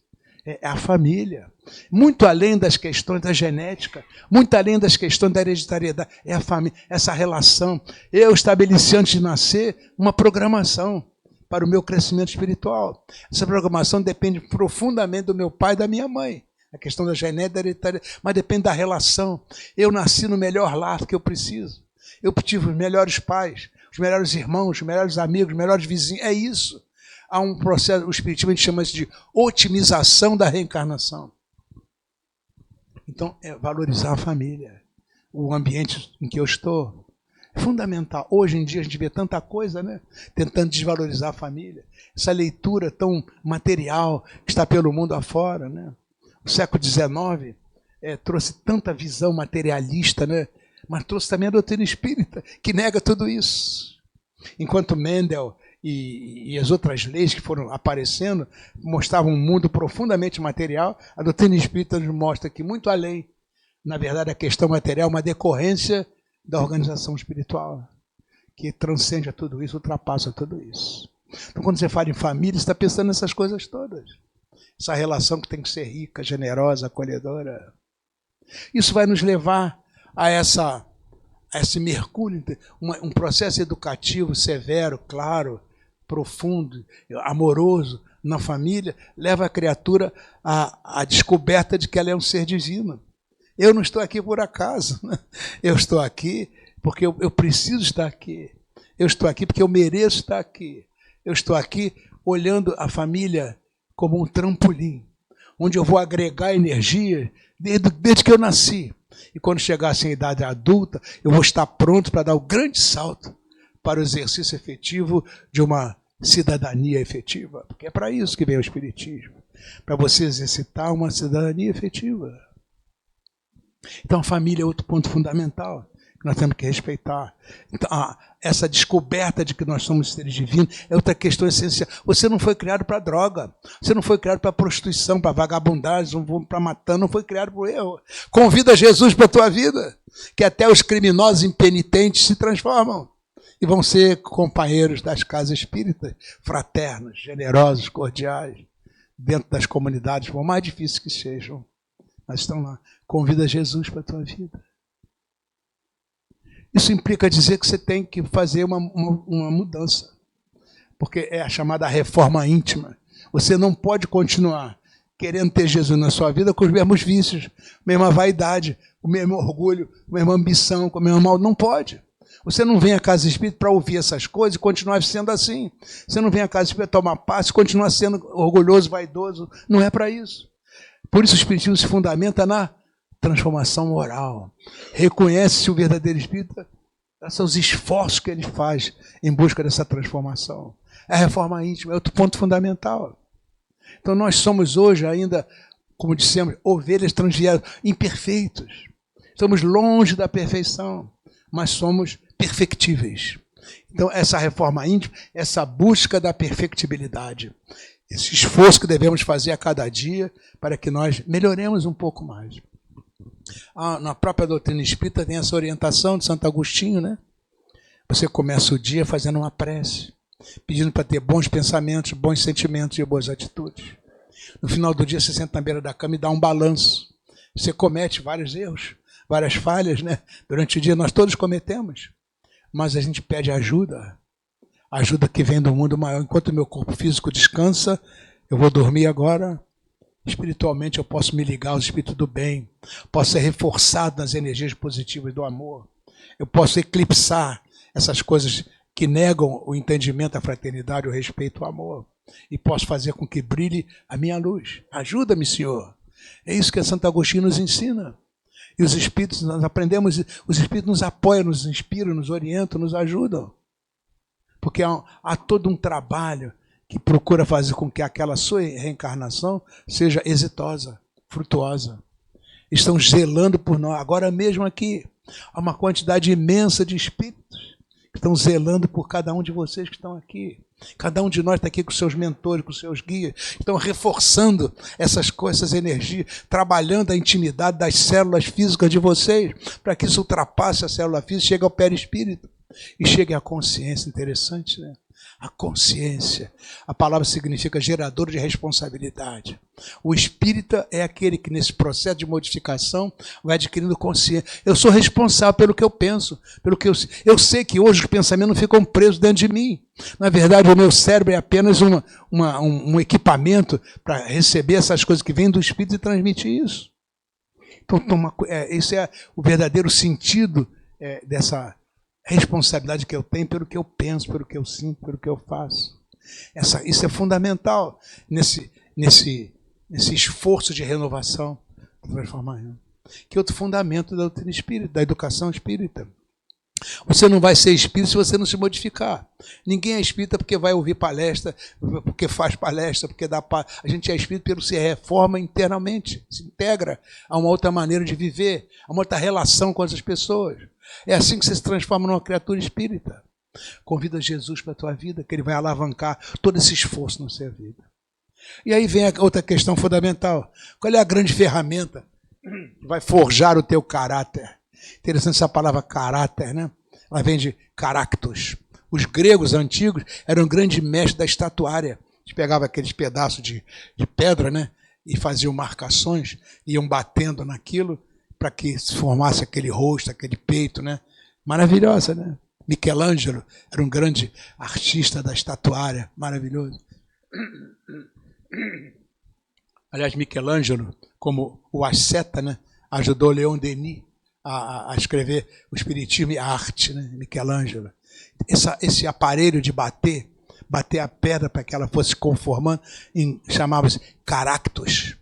É a família. Muito além das questões da genética, muito além das questões da hereditariedade, é a família, essa relação. Eu estabeleci antes de nascer uma programação para o meu crescimento espiritual. Essa programação depende profundamente do meu pai e da minha mãe. A questão da genética, da hereditariedade, mas depende da relação. Eu nasci no melhor lar que eu preciso. Eu tive os melhores pais, os melhores irmãos, os melhores amigos, os melhores vizinhos. É isso. Há um processo, o espiritismo a gente chama isso de otimização da reencarnação. Então, é valorizar a família, o ambiente em que eu estou. É fundamental. Hoje em dia a gente vê tanta coisa, né? Tentando desvalorizar a família. Essa leitura tão material que está pelo mundo afora, né? O século XIX trouxe tanta visão materialista, né? Mas trouxe também a doutrina espírita, que nega tudo isso. Enquanto Mendel e as outras leis que foram aparecendo mostravam um mundo profundamente material, a doutrina espírita nos mostra que muito além, na verdade, a questão material é uma decorrência da organização espiritual, que transcende a tudo isso, ultrapassa tudo isso. Então, quando você fala em família, você está pensando nessas coisas todas. Essa relação que tem que ser rica, generosa, acolhedora. Isso vai nos levar a esse mergulho, um processo educativo severo, claro, profundo, amoroso na família, leva a criatura à descoberta de que ela é um ser divino. Eu não estou aqui por acaso, né? Eu estou aqui porque eu preciso estar aqui. Eu estou aqui porque eu mereço estar aqui. Eu estou aqui olhando a família como um trampolim, onde eu vou agregar energia desde que eu nasci. E quando chegasse em idade adulta, eu vou estar pronto para dar o grande salto para o exercício efetivo de uma cidadania efetiva. Porque é para isso que vem o Espiritismo, para você exercitar uma cidadania efetiva. Então a família é outro ponto fundamental que nós temos que respeitar. Então, essa descoberta de que nós somos seres divinos é outra questão essencial. Você não foi criado para droga, você não foi criado para prostituição, para vagabundagem, para matar, não foi criado para o erro. Convida Jesus para a tua vida, que até os criminosos impenitentes se transformam e vão ser companheiros das casas espíritas, fraternos, generosos, cordiais, dentro das comunidades, por mais difíceis que sejam. Mas estão lá. Convida Jesus para a tua vida. Isso implica dizer que você tem que fazer uma mudança, porque é a chamada reforma íntima. Você não pode continuar querendo ter Jesus na sua vida com os mesmos vícios, a mesma vaidade, o mesmo orgulho, a mesma ambição, com o mesmo mal. Não pode. Você não vem à casa espírita para ouvir essas coisas e continuar sendo assim. Você não vem à casa espírita para tomar paz e continuar sendo orgulhoso, vaidoso. Não é para isso. Por isso o Espiritismo se fundamenta na transformação moral. Reconhece-se o verdadeiro espírita, são os esforços que ele faz em busca dessa transformação. A reforma íntima é outro ponto fundamental. Então nós somos hoje ainda, como dissemos, ovelhas transviadas, imperfeitos. Estamos longe da perfeição, mas somos perfectíveis. Então essa reforma íntima, essa busca da perfectibilidade, esse esforço que devemos fazer a cada dia para que nós melhoremos um pouco mais. Na própria doutrina espírita tem essa orientação de Santo Agostinho, né? Você começa o dia fazendo uma prece, pedindo para ter bons pensamentos, bons sentimentos e boas atitudes. No final do dia você senta na beira da cama e dá um balanço. Você comete vários erros, várias falhas, né? Durante o dia nós todos cometemos, mas a gente pede ajuda, ajuda que vem do mundo maior. Enquanto o meu corpo físico descansa, eu vou dormir agora. Espiritualmente eu posso me ligar ao espírito do bem, posso ser reforçado nas energias positivas do amor, eu posso eclipsar essas coisas que negam o entendimento, a fraternidade, o respeito, o amor, e posso fazer com que brilhe a minha luz. Ajuda-me, Senhor. É isso que Santo Agostinho nos ensina. E os espíritos, nós aprendemos, os espíritos nos apoiam, nos inspiram, nos orientam, nos ajudam. Porque há todo um trabalho que procura fazer com que aquela sua reencarnação seja exitosa, frutuosa. Estão zelando por nós. Agora mesmo aqui, há uma quantidade imensa de espíritos que estão zelando por cada um de vocês que estão aqui. Cada um de nós está aqui com seus mentores, com seus guias. Estão reforçando essas coisas, essas energias, trabalhando a intimidade das células físicas de vocês, para que isso ultrapasse a célula física, chegue ao perispírito e chegue à consciência. Interessante, né? A consciência. A palavra significa gerador de responsabilidade. O espírita é aquele que nesse processo de modificação vai adquirindo consciência. Eu sou responsável pelo que eu penso, pelo que eu sei que hoje os pensamentos não ficam presos dentro de mim. Na verdade, o meu cérebro é apenas um equipamento para receber essas coisas que vêm do espírito e transmitir isso. Então, esse é o verdadeiro sentido dessa responsabilidade que eu tenho pelo que eu penso, pelo que eu sinto, pelo que eu faço. Isso é fundamental nesse esforço de renovação, de transformação. Que é outro fundamento da doutrina espírita, da educação espírita. Você não vai ser espírita se você não se modificar. Ninguém é espírita porque vai ouvir palestra, porque faz palestra, porque dá paz. A gente é espírita porque se reforma internamente, se integra a uma outra maneira de viver, a uma outra relação com outras pessoas. É assim que você se transforma numa criatura espírita. Convida Jesus para a tua vida, que ele vai alavancar todo esse esforço na sua vida. E aí vem a outra questão fundamental. Qual é a grande ferramenta que vai forjar o teu caráter? Interessante essa palavra caráter, né? Ela vem de caractos. Os gregos antigos eram grandes mestres da estatuária. Eles pegavam aqueles pedaços de pedra, né? E faziam marcações, iam batendo naquilo para que se formasse aquele rosto, aquele peito, né? Maravilhosa, né? Michelangelo era um grande artista da estatuária, maravilhoso. Aliás, Michelangelo, como o asceta, né? Ajudou Leon Denis a escrever o espiritismo e a arte, né? Michelangelo. Esse aparelho de bater a pedra para que ela fosse conformando, chamava-se caractos.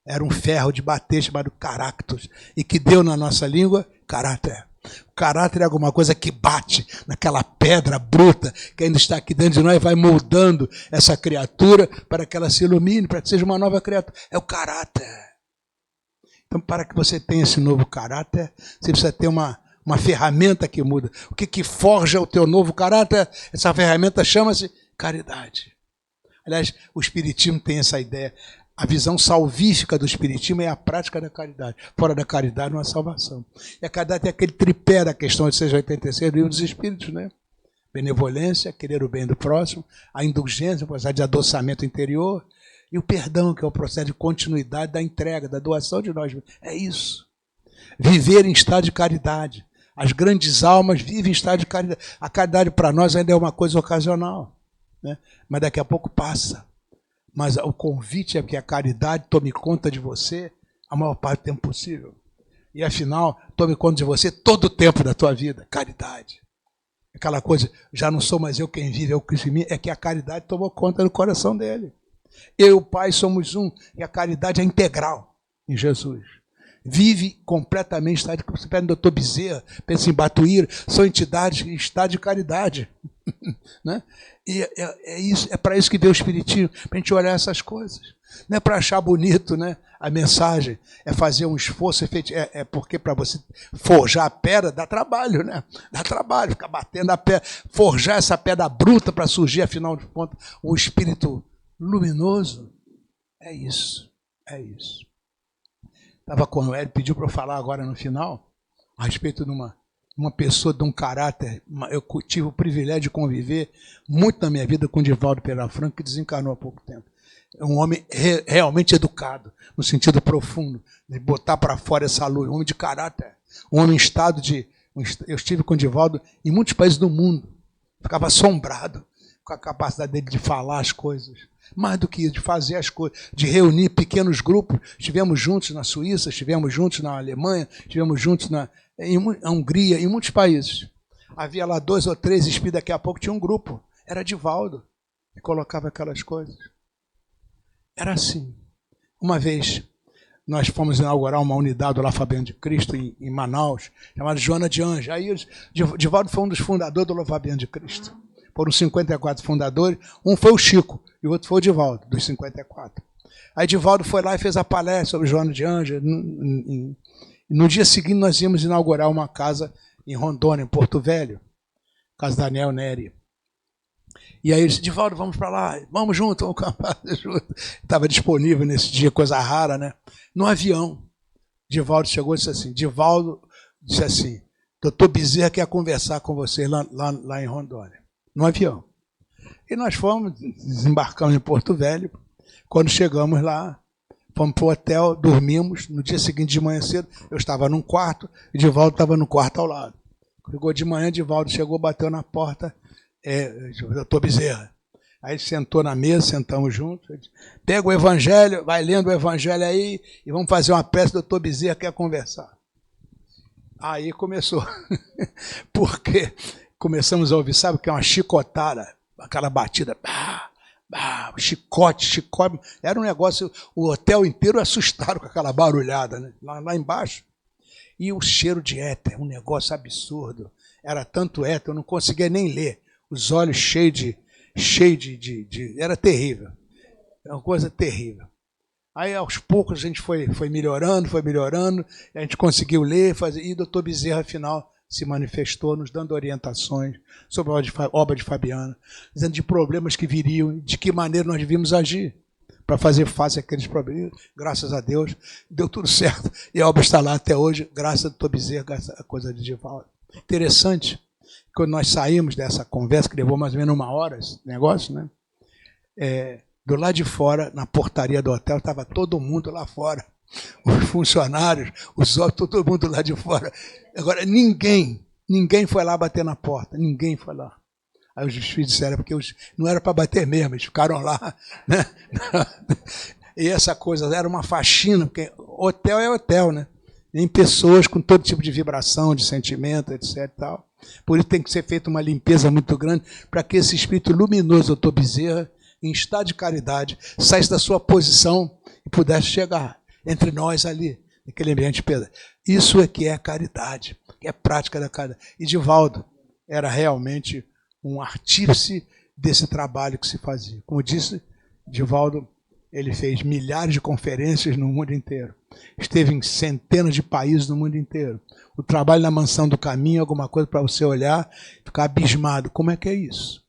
Era um ferro de bater chamado caractos. E que deu na nossa língua caráter. O caráter é alguma coisa que bate naquela pedra bruta que ainda está aqui dentro de nós e vai moldando essa criatura para que ela se ilumine, para que seja uma nova criatura. É o caráter. Então, para que você tenha esse novo caráter, você precisa ter uma ferramenta que muda. O que forja o teu novo caráter? Essa ferramenta chama-se caridade. Aliás, o Espiritismo tem essa ideia. A visão salvífica do Espiritismo é a prática da caridade. Fora da caridade não há salvação. E a caridade é aquele tripé da questão de 686 do Livro dos Espíritos, né? Benevolência, querer o bem do próximo, a indulgência, o processo de adoçamento interior, e o perdão, que é o processo de continuidade da entrega, da doação de nós. É isso. Viver em estado de caridade. As grandes almas vivem em estado de caridade. A caridade para nós ainda é uma coisa ocasional, né? Mas daqui a pouco passa. Mas o convite é que a caridade tome conta de você a maior parte do tempo possível. E afinal, tome conta de você todo o tempo da tua vida. Caridade. Aquela coisa, já não sou mais eu quem vive, é o Cristo em mim, é que a caridade tomou conta do coração dele. Eu e o Pai somos um, e a caridade é integral em Jesus. Vive completamente, você pede no Dr. Bezerra, pensa em Batuíra, são entidades em estado de caridade. Né? E é isso, é para isso que veio o Espiritismo, para a gente olhar essas coisas. Não é para achar bonito, né? A mensagem, é fazer um esforço efetivo, porque para você forjar a pedra dá trabalho, né? Dá trabalho, ficar batendo a pedra, forjar essa pedra bruta para surgir, afinal de contas, o espírito luminoso. É isso, é isso. Estava com o Hélio, pediu para eu falar agora no final, a respeito de uma pessoa de um caráter. Eu tive o privilégio de conviver muito na minha vida com o Divaldo Pereira Franco, que desencarnou há pouco tempo. É um homem realmente educado, no sentido profundo, de botar para fora essa luz. Um homem de caráter, um homem em estado de... Eu estive com o Divaldo em muitos países do mundo. Ficava assombrado com a capacidade dele de falar as coisas. Mais do que isso, de fazer as coisas, de reunir pequenos grupos. Estivemos juntos na Suíça, estivemos juntos na Alemanha, estivemos juntos na Hungria, em muitos países. Havia lá 2 ou 3 espíritos, daqui a pouco tinha um grupo. Era Divaldo, que colocava aquelas coisas. Era assim. Uma vez, nós fomos inaugurar uma unidade do La Fabiano de Cristo em Manaus, chamada Joana de Anjos. Aí, Divaldo foi um dos fundadores do La Fabiano de Cristo. Foram 54 fundadores. Um foi o Chico e o outro foi o Divaldo, dos 54. Aí Divaldo foi lá e fez a palestra sobre Joana de Anjos. No dia seguinte, nós íamos inaugurar uma casa em Rondônia, em Porto Velho. Casa Daniel Neri. E aí ele disse, Divaldo, vamos para lá, vamos junto, vamos acampar junto. Estava disponível nesse dia, coisa rara, né? No avião. Divaldo chegou e disse assim, doutor Bezerra quer conversar com você lá em Rondônia. No avião. E nós fomos, desembarcamos em Porto Velho. Quando chegamos lá, fomos para o hotel, dormimos. No dia seguinte, de manhã cedo, eu estava num quarto e Divaldo estava no quarto ao lado. Chegou de manhã, Divaldo chegou, bateu na porta, doutor Bezerra. Aí ele sentou na mesa, sentamos juntos. Pega o evangelho, vai lendo o evangelho aí e vamos fazer uma prece, doutor Bezerra quer conversar. Aí começou. Porque começamos a ouvir, sabe o que é uma chicotada? Aquela batida, chicote. Era um negócio, o hotel inteiro assustaram com aquela barulhada, né? Lá embaixo. E o cheiro de éter, um negócio absurdo. Era tanto eu não conseguia nem ler. Os olhos cheios de era terrível. É uma coisa terrível. Aí, aos poucos, a gente foi melhorando, a gente conseguiu ler, fazer, e o doutor Bezerra, afinal, se manifestou, nos dando orientações sobre a obra de Fabiana, dizendo de problemas que viriam, de que maneira nós devíamos agir para fazer face àqueles problemas. Graças a Deus, deu tudo certo. E a obra está lá até hoje, graças ao doutor Bezerra, graças à coisa de Divaldo. Interessante, quando nós saímos dessa conversa, que levou mais ou menos 1 hora esse negócio, né? Do lado de fora, na portaria do hotel, estava todo mundo lá fora. Os funcionários, os outros, todo mundo lá de fora. Agora, ninguém foi lá bater na porta. Ninguém foi lá. Aí os filhos disseram, porque não era para bater mesmo, eles ficaram lá. Né? E essa coisa era uma faxina, porque hotel é hotel, né? Tem pessoas com todo tipo de vibração, de sentimento, etc. E tal. Por isso tem que ser feita uma limpeza muito grande para que esse espírito luminoso, doutor Bezerra, em estado de caridade, saísse da sua posição e pudesse chegar entre nós ali, naquele ambiente pesado. Isso é que é caridade, que é prática da caridade. E Divaldo era realmente um artífice desse trabalho que se fazia. Como disse, Divaldo, ele fez milhares de conferências no mundo inteiro. Esteve em centenas de países no mundo inteiro. O trabalho na Mansão do Caminho é alguma coisa para você olhar e ficar abismado. Como é que é isso?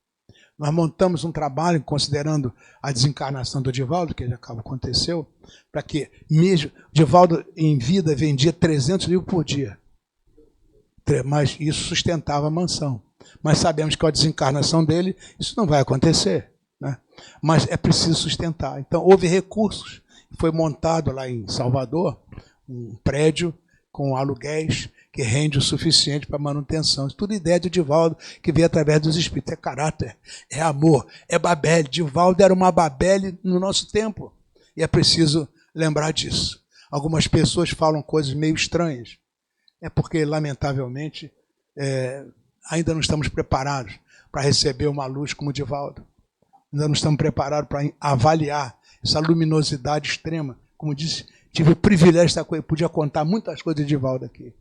Nós montamos um trabalho, considerando a desencarnação do Divaldo, que já aconteceu, para que mesmo Divaldo, em vida, vendia 300 livros por dia. Mas isso sustentava a mansão. Mas sabemos que com a desencarnação dele, isso não vai acontecer. Né? Mas é preciso sustentar. Então, houve recursos. Foi montado lá em Salvador um prédio com aluguéis que rende o suficiente para manutenção. Isso tudo ideia de Divaldo, que veio através dos espíritos. É caráter, é amor, é Babel. Divaldo era uma Babel no nosso tempo. E é preciso lembrar disso. Algumas pessoas falam coisas meio estranhas. É porque, lamentavelmente, ainda não estamos preparados para receber uma luz como Divaldo. Ainda não estamos preparados para avaliar essa luminosidade extrema. Como disse, tive o privilégio de estar com ele. Podia contar muitas coisas de Divaldo aqui.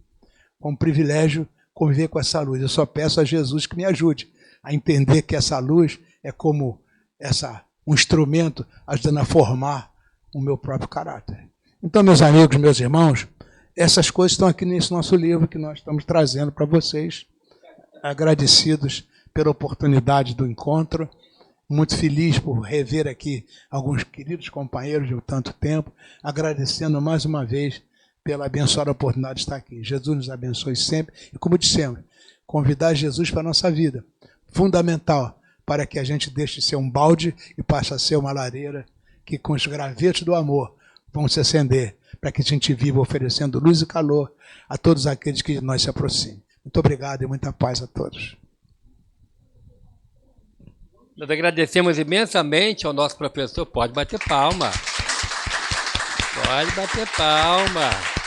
Com um privilégio conviver com essa luz. Eu só peço a Jesus que me ajude a entender que essa luz é como um instrumento ajudando a formar o meu próprio caráter. Então, meus amigos, meus irmãos, essas coisas estão aqui nesse nosso livro que nós estamos trazendo para vocês. Agradecidos pela oportunidade do encontro. Muito feliz por rever aqui alguns queridos companheiros de tanto tempo. Agradecendo mais uma vez pela abençoada oportunidade de estar aqui. Jesus nos abençoe sempre. E como dissemos, convidar Jesus para a nossa vida. Fundamental para que a gente deixe de ser um balde e passe a ser uma lareira que com os gravetos do amor vão se acender para que a gente viva oferecendo luz e calor a todos aqueles que de nós se aproximem. Muito obrigado e muita paz a todos. Nós agradecemos imensamente ao nosso professor. Pode bater palma. Pode bater palma.